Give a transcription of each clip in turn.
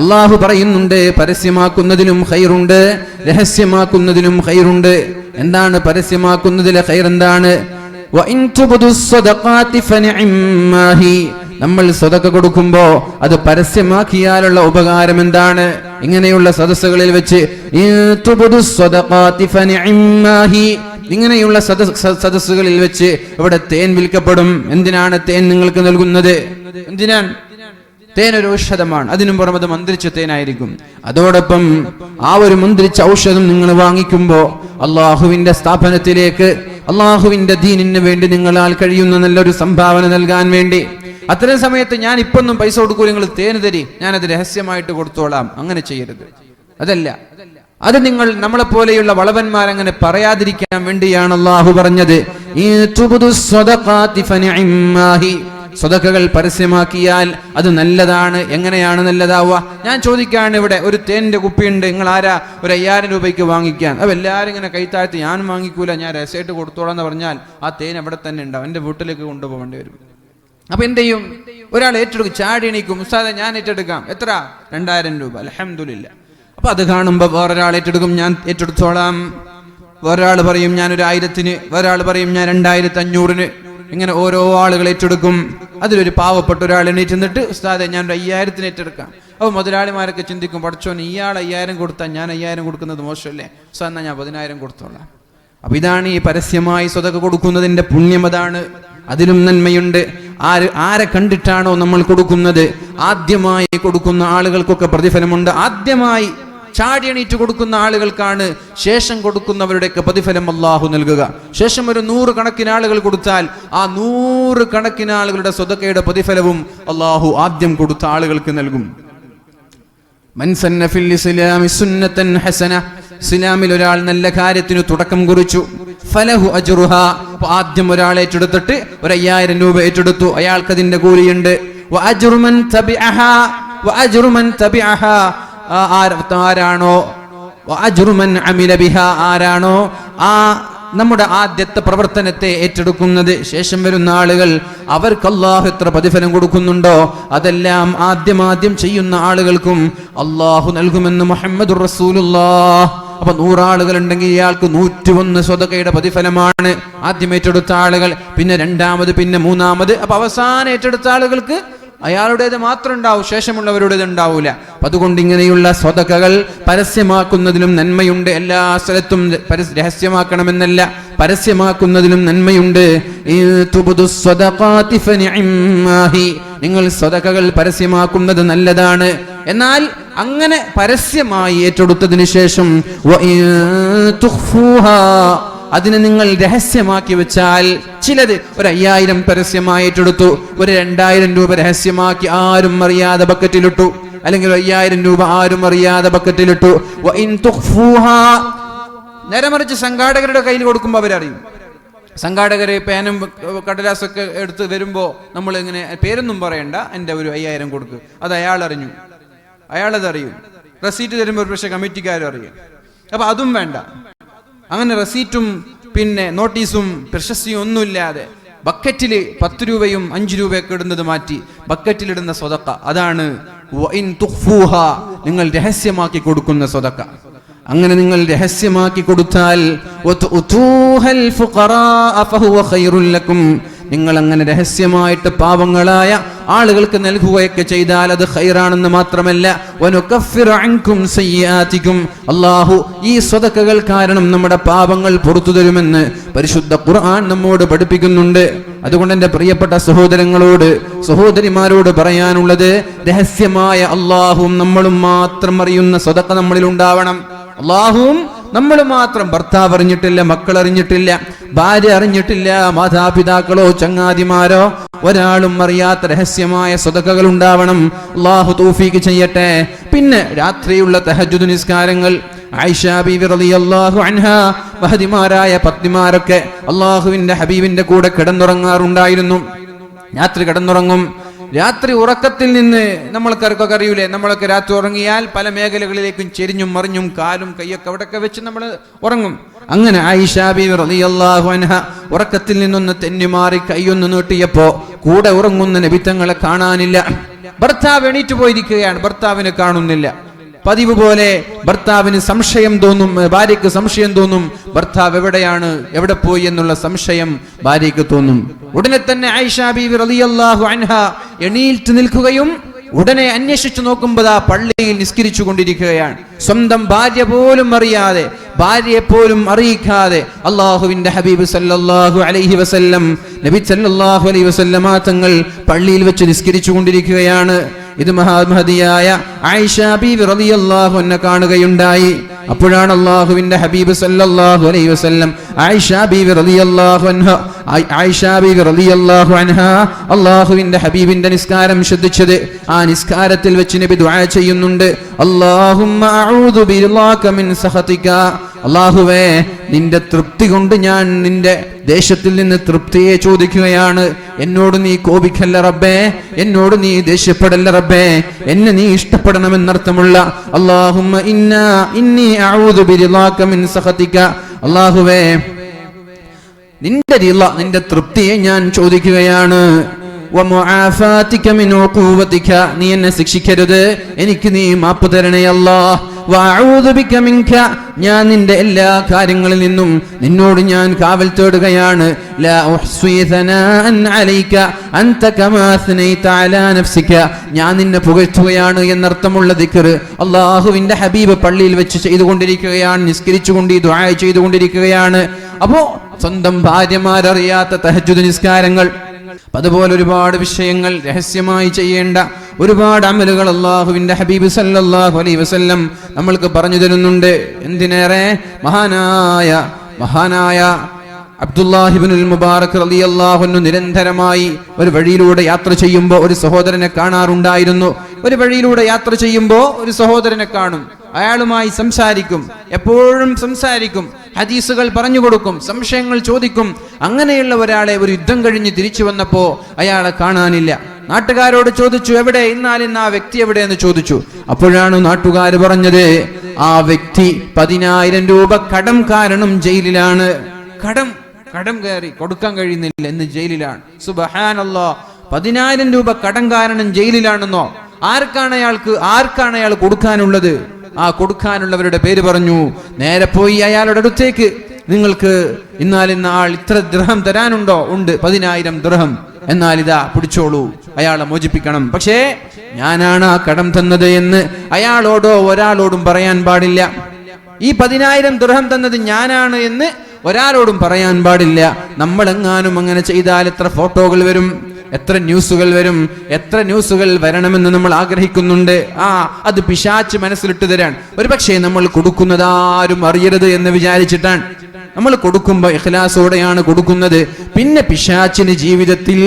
അള്ളാഹു പറയുന്നുണ്ട് പരസ്യമാക്കുന്നതിനും ഖൈറുണ്ട്, രഹസ്യമാക്കുന്നതിനും ഖൈറുണ്ട്. എന്താണ് പരസ്യമാക്കുന്നതിലെ ഖൈർ? എന്താണ്? നമ്മൾ സദഖ കൊടുക്കുമ്പോ അത് പരസ്യമാക്കിയാലുള്ള ഉപകാരം എന്താണ്? ഇങ്ങനെയുള്ള സദസ്സുകളിൽ വെച്ച് ഇങ്ങനെയുള്ള സദസ്സുകളിൽ വെച്ച് ഇവിടെ തേൻ വിൽക്കപ്പെടും. എന്തിനാണ് തേൻ നിങ്ങൾക്ക് നൽകുന്നത്? എന്തിനാണ്? തേൻ ഒരു ഔഷധമാണ്. അതിനും പുറമെ അത് മന്ത്രിച്ച തേനായിരിക്കും. അതോടൊപ്പം ആ ഒരു മന്ത്രിച്ച ഔഷധം നിങ്ങൾ വാങ്ങിക്കുമ്പോ അള്ളാഹുവിന്റെ സ്ഥാപനത്തിലേക്ക്, അള്ളാഹുവിന്റെ ദീനിന് വേണ്ടി നിങ്ങളാൽ കഴിയുന്ന നല്ലൊരു സംഭാവന നൽകാൻ വേണ്ടി, അത്തരം സമയത്ത് ഞാൻ ഇപ്പൊന്നും പൈസ കൊടുക്കൂല, നിങ്ങൾ തേന് തരി, ഞാനത് രഹസ്യമായിട്ട് കൊടുത്തോളാം, അങ്ങനെ ചെയ്യരുത്. അതല്ല, അത് നിങ്ങൾ നമ്മളെപ്പോലെയുള്ള വളവന്മാരങ്ങനെ പറയാതിരിക്കാൻ വേണ്ടിയാണ് അള്ളാഹു പറഞ്ഞത്. സദഖകൾ പരസ്യമാക്കിയാൽ അത് നല്ലതാണ്. എങ്ങനെയാണ് നല്ലതാവുക? ഞാൻ ചോദിക്കാണ്, ഇവിടെ ഒരു തേനിന്റെ കുപ്പിയുണ്ട്, നിങ്ങൾ ആരാ ഒരു 5000 രൂപയ്ക്ക് വാങ്ങിക്കാൻ? അപ്പൊ എല്ലാവരും ഇങ്ങനെ കൈത്താഴ്ത്തി ഞാനും വാങ്ങിക്കൂല, ഞാൻ രഹസ്യമായിട്ട് കൊടുത്തോളാം എന്ന് പറഞ്ഞാൽ ആ തേൻ എവിടെ തന്നെ ഉണ്ടാവും, എന്റെ വീട്ടിലേക്ക് കൊണ്ടുപോകേണ്ടി വരും. അപ്പൊ എന്ത് ചെയ്യും? ഒരാൾ ഏറ്റെടുക്കും, ചാടി എണീക്കും, ഉസ്താദേ ഞാൻ ഏറ്റെടുക്കാം, എത്ര? 2000 രൂപ. അൽഹംദുലില്ലാ. അപ്പൊ അത് കാണുമ്പോ വേറൊരാൾ ഏറ്റെടുക്കും, ഞാൻ ഏറ്റെടുത്തോളാം. വേറൊരാൾ പറയും ഞാൻ 1000-ന്, വേറൊരാൾ പറയും ഞാൻ 2500-ന്. ഇങ്ങനെ ഓരോ ആളുകൾ ഏറ്റെടുക്കും. അതിലൊരു പാവപ്പെട്ട ഒരാൾ എണീറ്റ് നിന്നിട്ട് ഉസ്താദേ ഞാൻ 5000-ന് ഏറ്റെടുക്കാം. അപ്പൊ മുതലാളിമാരൊക്കെ ചിന്തിക്കും, പഠിച്ചോൻ ഇയാൾ 5000 കൊടുത്താൽ ഞാൻ 5000 കൊടുക്കുന്നത് മോശമല്ലേ, ഉസ്താദ് എന്നാ ഞാൻ 10000 കൊടുത്തോളാം. അപ്പൊ ഇതാണ് ഈ പരസ്യമായി സദഖ കൊടുക്കുന്നതിന്റെ പുണ്യം. അതാണ്, അതിലും നന്മയുണ്ട്. ആരെ കണ്ടിട്ടാണോ നമ്മൾ കൊടുക്കുന്നത്, ആദ്യമായി കൊടുക്കുന്ന ആളുകൾക്കൊക്കെ പ്രതിഫലമുണ്ട്. ആദ്യമായി ചാടി എണീറ്റ് കൊടുക്കുന്ന ആളുകൾക്കാണ് ശേഷം കൊടുക്കുന്നവരുടെയൊക്കെ പ്രതിഫലം അള്ളാഹു നൽകുക. ശേഷം ഒരു 100 കണക്കിന് ആളുകൾ കൊടുത്താൽ ആ 100 കണക്കിന് ആളുകളുടെ സ്വതക്കയുടെ പ്രതിഫലവും അള്ളാഹു ആദ്യം കൊടുത്ത ആളുകൾക്ക് നൽകും. മൻ സന്ന ഫിൽ ഇസ്ലാമി സുന്നതൻ ഹസന, ഇസ്ലാമിൽ ഒരാൾ നല്ല കാര്യത്തിന് തുടക്കം കുറിച്ചു, ഫലഹു അജ്റുഹാ, ആദ്യം ഒരാൾ ഏറ്റെടുത്തിട്ട് 5000 രൂപ ഏറ്റെടുത്തു, അയാൾക്ക് അതിന്റെ കൂലിയുണ്ട്. വഅജ്റു മൻ തബിഅഹാ, വഅജ്റു മൻ തബിഅഹാ, ആരാണോ വഅജ്റു മൻ അമില ബിഹാ, ആരാണോ ആ നമ്മുടെ ആദ്യത്തെ പ്രവർത്തനത്തെ ഏറ്റെടുക്കുന്നത്, ശേഷം വരുന്ന ആളുകൾ അവർക്ക് അല്ലാഹു എത്ര പ്രതിഫലം കൊടുക്കുന്നുണ്ടോ അതെല്ലാം ആദ്യം ചെയ്യുന്ന ആളുകൾക്കും അല്ലാഹു നൽകുമെന്ന് മുഹമ്മദുർ റസൂലുള്ളാഹ്. അപ്പൊ 100 ആളുകൾ ഉണ്ടെങ്കിൽ ഇയാൾക്ക് 101 സ്വതക്കയുടെ പ്രതിഫലമാണ്. ആദ്യം ഏറ്റെടുത്ത ആളുകൾ, പിന്നെ രണ്ടാമത്, പിന്നെ മൂന്നാമത്. അപ്പൊ അവസാനം ഏറ്റെടുത്ത ആളുകൾക്ക് അയാളുടേത് മാത്രം ഉണ്ടാവും, ശേഷമുള്ളവരുടേത് ഉണ്ടാവൂല. അതുകൊണ്ട് ഇങ്ങനെയുള്ള സ്വതക്കകൾ പരസ്യമാക്കുന്നതിലും നന്മയുണ്ട്. എല്ലാ സ്ഥലത്തും രഹസ്യമാക്കണമെന്നല്ല, പരസ്യമാക്കുന്നതിലും നന്മയുണ്ട്. നിങ്ങൾ സ്വതക്കകൾ പരസ്യമാക്കുന്നത് നല്ലതാണ്. എന്നാൽ അങ്ങനെ പരസ്യമായി ഏറ്റെടുത്തതിന് ശേഷം അതിനെ നിങ്ങൾ രഹസ്യമാക്കി വെച്ചാൽ, ചിലത് ഒരു 5000 പരസ്യമായി ഏറ്റെടുത്തു, ഒരു 2000 രൂപ രഹസ്യമാക്കി ആരും അറിയാതെ ബക്കറ്റിലിട്ടു, അല്ലെങ്കിൽ 5000 രൂപ ആരും അറിയാതെ ബക്കറ്റിലിട്ടു. നേരെ മറിച്ച് സംഘാടകരുടെ കയ്യിൽ കൊടുക്കുമ്പോൾ അവരറിയും. സംഘാടകരെ പേനും കടലാസൊക്കെ എടുത്ത് വരുമ്പോ നമ്മൾ ഇങ്ങനെ പേരൊന്നും പറയണ്ട, എൻ്റെ ഒരു 5000 കൊടുക്കുക, അത് അയാൾ അറിഞ്ഞു, അയാളതറിയും. റെസീറ്റ് തരുമ്പോൾ ഒരു പക്ഷേ കമ്മിറ്റിക്കാരും അറിയും. അപ്പൊ അതും വേണ്ട. അങ്ങനെ റെസീറ്റും പിന്നെ നോട്ടീസും പ്രശസ്തിയും ഒന്നുമില്ലാതെ ബക്കറ്റിൽ 10 രൂപയും 5 രൂപയൊക്കെ ഇടുന്നത് മാറ്റി ബക്കറ്റിലിടുന്ന സ്വതക്ക, അതാണ് നിങ്ങൾ രഹസ്യമാക്കി കൊടുക്കുന്ന സ്വതക്ക. അങ്ങനെ നിങ്ങൾ രഹസ്യമാക്കി കൊടുത്താൽ നിങ്ങൾ അങ്ങനെ രഹസ്യമായിട്ട് പാവങ്ങളായ ആളുകൾക്ക് നൽകുകയൊക്കെ ചെയ്താൽ അത് ഖൈറാണെന്ന് മാത്രമല്ല, അല്ലാഹു ഈ സ്വതക്കകൾ കാരണം നമ്മുടെ പാപങ്ങൾ പുറത്തു തരുമെന്ന് പരിശുദ്ധ ഖുർആൻ നമ്മോട് പഠിപ്പിക്കുന്നുണ്ട്. അതുകൊണ്ട് എൻ്റെ പ്രിയപ്പെട്ട സഹോദരങ്ങളോട്, സഹോദരിമാരോട് പറയാനുള്ളത്, രഹസ്യമായ അല്ലാഹുവും നമ്മളും മാത്രം അറിയുന്ന സ്വതക്ക നമ്മളിൽ ഉണ്ടാവണം. അല്ലാഹുവും നമ്മൾ മാത്രം, ഭർത്താവ് അറിഞ്ഞിട്ടില്ല, മക്കൾ അറിഞ്ഞിട്ടില്ല, ഭാര്യ അറിഞ്ഞിട്ടില്ല, മാതാപിതാക്കളോ ചങ്ങാതിമാരോ ഒരാളും അറിയാത്ത രഹസ്യമായ സ്വതക്കകൾ ഉണ്ടാവണം. അല്ലാഹു തൗഫീഖ് ചെയ്യട്ടെ. പിന്നെ രാത്രിയുള്ള തഹജ്ജുദ് നിസ്കാരങ്ങൾ, ആയിഷ ബീവി റളിയല്ലാഹു അൻഹാ വഹദിമാരായ പത്നിമാരൊക്കെ അല്ലാഹുവിന്റെ ഹബീബിന്റെ കൂടെ കിടന്നുറങ്ങാറുണ്ടായിരുന്നു. രാത്രി കിടന്നുറങ്ങും. രാത്രി ഉറക്കത്തിൽ നിന്ന് നമ്മൾക്കൊക്കെ അറിയൂലേ, നമ്മളൊക്കെ രാത്രി ഉറങ്ങിയാൽ പല മേഖലകളിലേക്കും ചെരിഞ്ഞും മറിഞ്ഞും കാലും കൈയൊക്കെ അവിടെയൊക്കെ വെച്ച് നമ്മൾ ഉറങ്ങും. അങ്ങനെ ആയിഷ ബീവി റളിയല്ലാഹു അൻഹ ഉറക്കത്തിൽ നിന്നൊന്ന് തെന്നിമാറി കൈയൊന്ന് നീട്ടിയപ്പോ കൂടെ ഉറങ്ങുന്ന നബി തങ്ങളെ കാണാനില്ല. ഭർത്താവ് എണീറ്റ് പോയിരിക്കുകയാണ്, ഭർത്താവിനെ കാണുന്നില്ല. പതിവ് പോലെ ഭർത്താവിന് സംശയം തോന്നും, ഭാര്യയ്ക്ക് സംശയം തോന്നും, ഭർത്താവ് എവിടെയാണ്, എവിടെ പോയി എന്നുള്ള സംശയം ഭാര്യയ്ക്ക് തോന്നും. ഉടനെ തന്നെ ആയിഷ ബീവി റളിയല്ലാഹു അൻഹ എണീറ്റ് നിൽക്കുകയും ഉടനെ അന്വേഷിച്ചു നോക്കുമ്പോൾ ആ പള്ളിയിൽ നിസ്കരിച്ചു കൊണ്ടിരിക്കുകയാണ്. സ്വന്തം ഭാര്യ പോലും അറിയാതെ, ഭാര്യയെ പോലും അറിയിക്കാതെ അള്ളാഹുവിന്റെ ഹബീബ് സല്ലല്ലാഹു അലൈഹി വസല്ലം, നബി സല്ലല്ലാഹു അലൈഹി വസല്ലമ തങ്ങൾ പള്ളിയിൽ വെച്ച് നിസ്കരിച്ചു കൊണ്ടിരിക്കുകയാണ്. ഇത് മഹാമഹദിയായ ആയിഷ ബീവി റളിയല്ലാഹു അൻഹ കാണുകയുണ്ടായി. അപ്പോഴാണ് അള്ളാഹുവിന്റെ ഹബീബ് സല്ലല്ലാഹു അലൈഹി വസല്ലം ആയിഷ ബീവി റളിയല്ലാഹു അൻഹ അള്ളാഹുവിന്റെ ഹബീബിന്റെ നിസ്കാരം ശ്രദ്ധിച്ചത്. ആ നിസ്കാരത്തിൽ വെച്ച് നബി ദുആ ചെയ്യുന്നുണ്ട്, അല്ലാഹുമ്മ അഊദു ബിറിളാക മിൻ സഖതിക. അല്ലാഹുവേ, നിന്റെ തൃപ്തി കൊണ്ട് ഞാൻ നിന്റെ ദേശത്തിൽ നിന്ന് തൃപ്തിയെ ചോദിക്കുകയാണ്. എന്നോട് നീ കോപിക്കല്ല റബ്ബേ, എന്നോട് നീ ദേഷ്യപ്പെടല്ല റബ്ബേ, എന്നെ നീ ഇഷ്ടപ്പെടണമെന്നർത്ഥമുള്ള അല്ലാഹുമ്മ ഇന്നി അഊദു ബിറിളാക മിൻ സഖതിക. അല്ലാഹുവേ, നിന്റെ റിള, നിന്റെ തൃപ്തിയെ ഞാൻ ചോദിക്കുകയാണ്. വമുആഫാതിക മിൻ ഉഖൂവതിക, നീ എന്നെ ശിക്ഷിക്കരുത്, എനിക്ക് നീ മാപ്പ് തരണേ അല്ലാഹ്. വഅഊദു ബിക മിൻക, ഞാൻ നിന്റെ എല്ലാ കാര്യങ്ങളിൽ നിന്നും നിന്നോട് ഞാൻ കാവൽ തേടുകയാണ്. ലാ ഉഹ്സി സനാഅൻ അലൈക അൻത കമാ അസ്നൈത അലാ നഫ്സിക, ഞാൻ നിന്നെ പുകഴ്ത്തുകയാണ് എന്നർത്ഥമുള്ള ദിക്ർ അല്ലാഹുവിന്റെ ഹബീബ് പള്ളിയിൽ വെച്ച് ചെയ്തുകൊണ്ടിരിക്കുകയാണ്, നിസ്കരിച്ചുകൊണ്ട് ഈ ദുആ ചെയ്തുകൊണ്ടിരിക്കുകയാണ്. അപ്പോ സ്വന്തം ഭാര്യമാരറിയാത്ത തഹജ്ജുദ് നിസ്കാരങ്ങൾ, അതുപോലെ ഒരുപാട് വിഷയങ്ങൾ, രഹസ്യമായി ചെയ്യേണ്ട ഒരുപാട് അമലുകൾ അല്ലാഹുവിന്റെ ഹബീബ് സല്ലല്ലാഹു അലൈഹി വസല്ലം നമ്മൾക്ക് പറഞ്ഞു തരുന്നുണ്ട്. എന്തിനേറെ മഹാനായ അബ്ദുല്ലാഹി ഇബ്നുൽ മുബാറക് റളിയല്ലാഹു അൻഹു നിരന്തരമായി ഒരു വഴിയിലൂടെ യാത്ര ചെയ്യുമ്പോൾ ഒരു സഹോദരനെ കാണാറുണ്ടായിരുന്നു. ഒരു വഴിയിലൂടെ യാത്ര ചെയ്യുമ്പോൾ ഒരു സഹോദരനെ കാണും, അയാളുമായി സംസാരിക്കും, എപ്പോഴും സംസാരിക്കും, ഹദീസുകൾ പറഞ്ഞു കൊടുക്കും, സംശയങ്ങൾ ചോദിക്കും. അങ്ങനെയുള്ള ഒരാളെ ഒരു യുദ്ധം കഴിഞ്ഞ് തിരിച്ചു വന്നപ്പോ അയാളെ കാണാനില്ല. നാട്ടുകാരോട് ചോദിച്ചു, എവിടെ ഇന്നാലിന്ന് ആ വ്യക്തി എവിടെയെന്ന് ചോദിച്ചു. അപ്പോഴാണ് നാട്ടുകാർ പറഞ്ഞത്, ആ വ്യക്തി 10,000 രൂപ കടം കാരണം ജയിലിലാണ്. കടം കയറി കൊടുക്കാൻ കഴിയുന്നില്ല എന്ന് ജയിലിലാണ്. സുബ്ഹാനല്ലാഹ്, 10,000 രൂപ കടം കാരണം ജയിലിലാണെന്നോ? ആർക്കാണ് അയാൾ കൊടുക്കാനുള്ളത്? ആ കൊടുക്കാനുള്ളവരുടെ പേര് പറഞ്ഞു. നേരെ പോയി അയാളുടെ അടുത്തേക്ക്, നിങ്ങൾക്ക് ഇന്നാലിന്ന ആൾ ഇത്ര ദിർഹം തരാനുണ്ടോ? ഉണ്ട്, 10,000 ദിർഹം. എന്നാൽ ഇതാ പിടിച്ചോളൂ, അയാളെ മോചിപ്പിക്കണം. പക്ഷേ ഞാനാണ് ആ കടം തന്നത് എന്ന് അയാളോടോ ഒരാളോടും പറയാൻ പാടില്ല. ഈ 10,000 ദിർഹം തന്നത് ഞാനാണ് എന്ന് ഒരാളോടും പറയാൻ പാടില്ല. നമ്മളെങ്ങാനും അങ്ങനെ ചെയ്താൽ എത്ര ഫോട്ടോകൾ വരും, എത്ര ന്യൂസുകൾ വരും, എത്ര ന്യൂസുകൾ വരണമെന്ന് നമ്മൾ ആഗ്രഹിക്കുന്നുണ്ട്. അത് പിശാച് മനസ്സിലിട്ട് തരാൻ. ഒരു പക്ഷേ നമ്മൾ കൊടുക്കുന്നത് ആരും അറിയരുത് എന്ന് വിചാരിച്ചിട്ടാണ്. നമ്മൾ കൊടുക്കുമ്പോൾ ഇഖ്ലാസോടെയാണ് കൊടുക്കുന്നത്. പിന്നെ പിശാചിന് ജീവിതത്തിൽ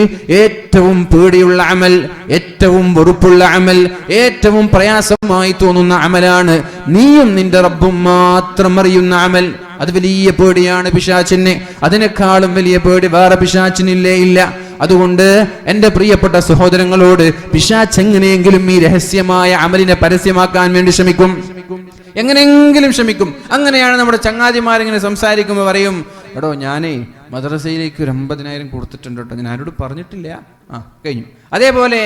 ഏറ്റവും പേടിയുള്ള അമൽ, ഏറ്റവും വെറുപ്പുള്ള അമൽ, ഏറ്റവും പ്രയാസമായി തോന്നുന്ന അമലാണ് നീയും നിന്റെ റബ്ബും മാത്രം അറിയുന്ന അമൽ. അത് വലിയ പേടിയാണ് പിശാചിന്. അതിനേക്കാളും വലിയ പേടി വേറെ പിശാചിനില്ലേ ഇല്ല. അതുകൊണ്ട് എൻ്റെ പ്രിയപ്പെട്ട സഹോദരങ്ങളോട്, പിശാച് എങ്ങനെയെങ്കിലും ഈ രഹസ്യമായ അമലിനെ പരസ്യമാക്കാൻ വേണ്ടി ശ്രമിക്കും, എങ്ങനെയെങ്കിലും ശ്രമിക്കും. അങ്ങനെയാണ് നമ്മുടെ ചങ്ങാതിമാരിങ്ങനെ സംസാരിക്കുമ്പോൾ പറയും, എടോ ഞാനേ മദ്രസയിലേക്ക് ഒരു 50,000 കൊടുത്തിട്ടുണ്ട് കേട്ടോ, ഞാൻ ആരോട് പറഞ്ഞിട്ടില്ല. കഴിഞ്ഞു. അതേപോലെ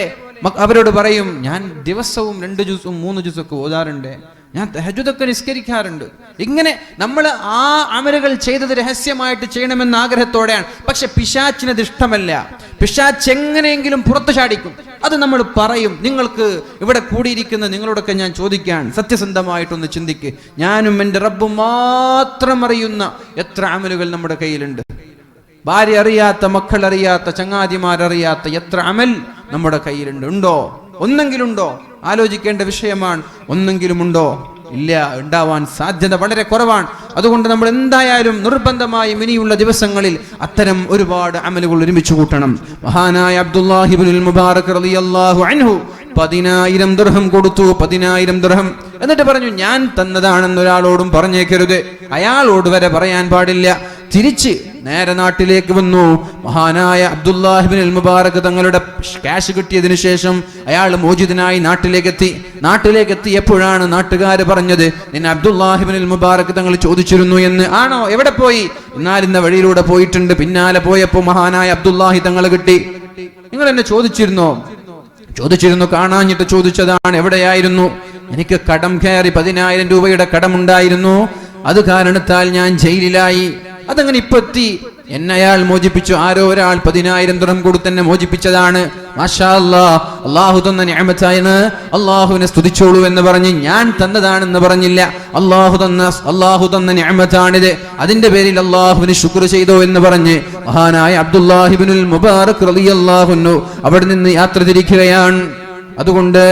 അവരോട് പറയും, ഞാൻ ദിവസവും 2 ജുസും 3 ജുസൊക്കെ ഓതാറുണ്ട്, ഞാൻ തഹജ്ജുദൊക്കെ നിസ്കരിക്കാറുണ്ട്. ഇങ്ങനെ നമ്മൾ ആ അമലുകൾ ചെയ്തത് രഹസ്യമായിട്ട് ചെയ്യണമെന്ന ആഗ്രഹത്തോടെയാണ്. പക്ഷെ പിശാച്ചിനത് ഇഷ്ടമല്ല. പിശാച്ച് എങ്ങനെയെങ്കിലും പുറത്തു ചാടിക്കും. അത് നമ്മൾ പറയും. നിങ്ങൾക്ക് ഇവിടെ കൂടിയിരിക്കുന്ന നിങ്ങളോടൊക്കെ ഞാൻ ചോദിക്കാൻ, സത്യസന്ധമായിട്ടൊന്ന് ചിന്തിക്ക്. ഞാനും എൻ്റെ റബ്ബും മാത്രം അറിയുന്ന എത്ര അമലുകൾ നമ്മുടെ കയ്യിലുണ്ട്. ഭാര്യ അറിയാത്ത, മക്കൾ അറിയാത്ത, ചങ്ങാതിമാരറിയാത്ത എത്ര അമൽ നമ്മുടെ കയ്യിലുണ്ട്. ഉണ്ടോ? ഒന്നെങ്കിലുണ്ടോ? ആലോചിക്കേണ്ട വിഷയമാണ്. ഒന്നെങ്കിലും ഉണ്ടോ? ഇല്ല, ഉണ്ടാവാൻ സാധ്യത വളരെ കുറവാണ്. അതുകൊണ്ട് നമ്മൾ എന്തായാലും നിർബന്ധമായും ഇനിയുള്ള ദിവസങ്ങളിൽ അത്തരം ഒരുപാട് അമലുകൾ ഒരുമിച്ച് കൂട്ടണം. മഹാനായ അബ്ദുല്ലാഹി ഇബ്നുൽ മുബാറക് റളിയല്ലാഹു അൻഹു 10,000 ദിർഹം കൊടുത്തു. 10,000 ദിർഹം. എന്നിട്ട് പറഞ്ഞു, ഞാൻ തന്നതാണെന്ന് ഒരാളോടും പറഞ്ഞേക്കരുത്. അയാളോട് വരെ പറയാൻ പാടില്ല. തിരിച്ച് നേരെ നാട്ടിലേക്ക് വന്നു. മഹാനായ അബ്ദുല്ലാഹി ഇബ്നുൽ മുബാറക് തങ്ങളുടെ ക്യാഷ് കിട്ടിയതിനു ശേഷം അയാൾ മോചിതനായി നാട്ടിലേക്ക് എത്തിയപ്പോഴാണ് നാട്ടുകാർ പറഞ്ഞത്, നിന്നെ അബ്ദുല്ലാഹി ഇബ്നുൽ മുബാറക് തങ്ങൾ ചോദിച്ചിരുന്നു എന്ന്. ആണോ? എവിടെ പോയി? ഇന്ന വഴിയിലൂടെ പോയിട്ടുണ്ട്. പിന്നാലെ പോയപ്പോ മഹാനായ അബ്ദുല്ലാഹി തങ്ങൾ കിട്ടി. നിങ്ങൾ എന്നെ ചോദിച്ചിരുന്നോ? ചോദിച്ചിരുന്നു, കാണാഞ്ഞിട്ട് ചോദിച്ചതാണ്. എവിടെയായിരുന്നു? എനിക്ക് കടം കയറി 10,000 രൂപയുടെ കടമുണ്ടായിരുന്നു, അത് കാരണത്താൽ ഞാൻ ജയിലിലായി. അതങ്ങനെ ഇപ്പൊ എത്തി. എന്നെ അയാൾ മോചിപ്പിച്ചു. ആരോ ഒരാൾ 10,000 ദിർഹം കൊടുത്ത് എന്നെ മോചിപ്പിച്ചതാണ്. മാഷാ അല്ലാഹ്, അള്ളാഹു തന്ന നിഅമത്തായാണ്, അള്ളാഹുവിനെ സ്തുതിച്ചോളൂ എന്ന് പറഞ്ഞ് ഞാൻ തന്നതാണെന്ന് പറഞ്ഞില്ല. അള്ളാഹു തന്ന നിഅമത്താണിത്, അതിന്റെ പേരിൽ അള്ളാഹുവിന് ശുക്ർ ചെയ്തോ എന്ന് പറഞ്ഞ് മഹാനായ അബ്ദുല്ലാഹി ഇബ്നുൽ മുബാറക് റളിയല്ലാഹു അൻഹു അവിടെ നിന്ന് യാത്ര തിരിക്കുകയാണ്. അതുകൊണ്ട്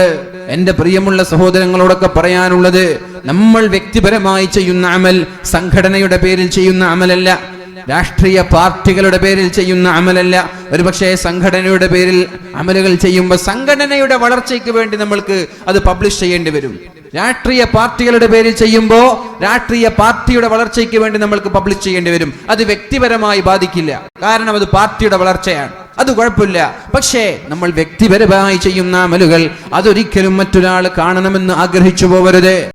എന്റെ പ്രിയമുള്ള സഹോദരങ്ങളോടൊക്കെ പറയാനുള്ളത്, നമ്മൾ വ്യക്തിപരമായി ചെയ്യുന്ന അമൽ സംഘടനയുടെ പേരിൽ ചെയ്യുന്ന അമലല്ല, രാഷ്ട്രീയ പാർട്ടികളുടെ പേരിൽ ചെയ്യുന്ന അമലല്ല. ഒരുപക്ഷെ സംഘടനയുടെ പേരിൽ അമലുകൾ ചെയ്യുമ്പോൾ സംഘടനയുടെ വളർച്ചയ്ക്ക് വേണ്ടി നമ്മൾക്ക് അത് പബ്ലിഷ് ചെയ്യേണ്ടി വരും. രാഷ്ട്രീയ പാർട്ടികളുടെ പേരിൽ ചെയ്യുമ്പോൾ രാഷ്ട്രീയ പാർട്ടിയുടെ വളർച്ചയ്ക്ക് വേണ്ടി നമ്മൾക്ക് പബ്ലിഷ് ചെയ്യേണ്ടി വരും. അത് വ്യക്തിപരമായി ബാധിക്കില്ല, കാരണം അത് പാർട്ടിയുടെ വളർച്ചയാണ്, അത് കുഴപ്പമില്ല. പക്ഷേ നമ്മൾ വ്യക്തിപരമായി ചെയ്യുന്ന അമലുകൾ അതൊരിക്കലും മറ്റൊരാൾ കാണണമെന്ന് ആഗ്രഹിച്ചു പോകരുത്.